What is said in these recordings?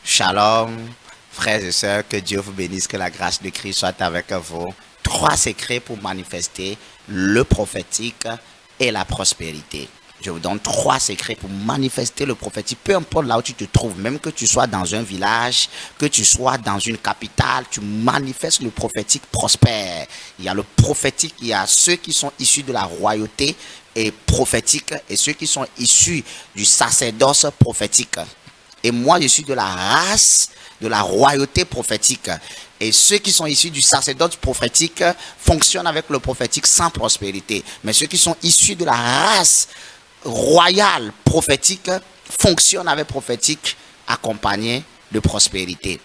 Shalom, frères et sœurs, que Dieu vous bénisse, que la grâce de Christ soit avec vous. 3 secrets pour manifester le prophétique et la prospérité. Je vous donne 3 secrets pour manifester le prophétique, peu importe là où tu te trouves, même que tu sois dans un village, que tu sois dans une capitale, tu manifestes le prophétique prospère. Il y a le prophétique, il y a ceux qui sont issus de la royauté et prophétique et ceux qui sont issus du sacerdoce prophétique. Et moi, je suis de la race de la royauté prophétique. Et ceux qui sont issus du sacerdoce prophétique fonctionnent avec le prophétique sans prospérité. Mais ceux qui sont issus de la race royale prophétique fonctionnent avec prophétique accompagné de prospérité.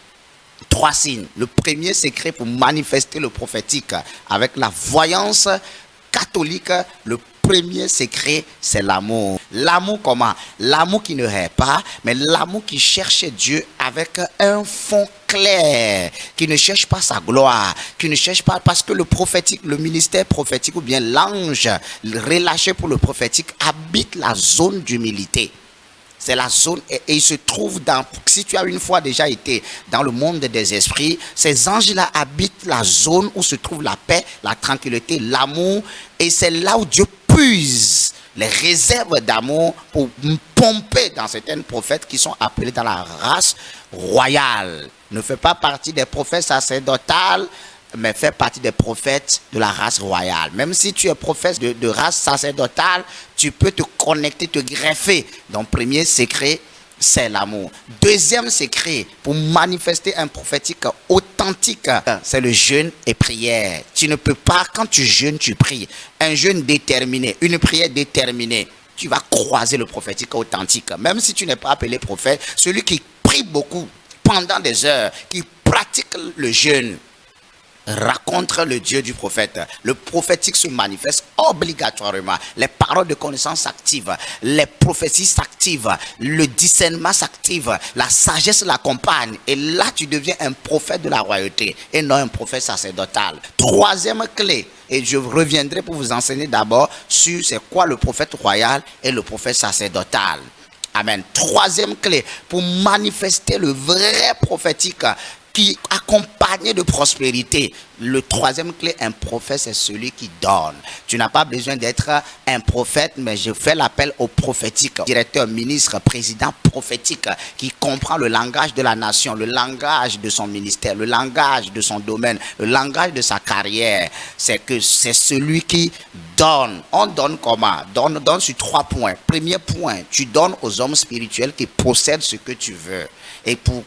3 signes. Le premier secret pour manifester le prophétique avec la voyance catholique, le premier secret, c'est l'amour. L'amour comment? L'amour qui ne hait pas, mais l'amour qui cherche Dieu avec un fond clair, qui ne cherche pas sa gloire, qui ne cherche pas, parce que le prophétique, le ministère prophétique ou bien l'ange relâché pour le prophétique habite la zone d'humilité. C'est la zone et il se trouve dans, si tu as une fois déjà été dans le monde des esprits, ces anges-là habitent la zone où se trouve la paix, la tranquillité, l'amour, et c'est là où Dieu puise les réserves d'amour pour pomper dans certains prophètes qui sont appelés dans la race royale. Ne fait pas partie des prophètes sacerdotales, mais fait partie des prophètes de la race royale. Même si tu es prophète de race sacerdotale, tu peux te connecter, te greffer. Donc, premier secret, c'est l'amour. Deuxième secret, pour manifester un prophétique authentique, c'est le jeûne et prière. Tu ne peux pas, quand tu jeûnes, tu pries. Un jeûne déterminé, une prière déterminée, tu vas croiser le prophétique authentique. Même si tu n'es pas appelé prophète, celui qui prie beaucoup pendant des heures, qui pratique le jeûne, rencontre le Dieu du prophète. Le prophétique se manifeste obligatoirement. Les paroles de connaissance s'activent, les prophéties s'activent, le discernement s'active, la sagesse l'accompagne. Et là, tu deviens un prophète de la royauté et non un prophète sacerdotal. Troisième clé, et je reviendrai pour vous enseigner d'abord sur c'est quoi le prophète royal et le prophète sacerdotal. Amen. Troisième clé, pour manifester le vrai prophétique qui accompagné de prospérité. Le troisième clé, un prophète, c'est celui qui donne. Tu n'as pas besoin d'être un prophète, mais je fais l'appel au prophétique. Directeur, ministre, président prophétique, qui comprend le langage de la nation, le langage de son ministère, le langage de son domaine, le langage de sa carrière. C'est que c'est celui qui donne. On donne comment? Donne sur 3 points. Premier point, tu donnes aux hommes spirituels qui possèdent ce que tu veux. Et pour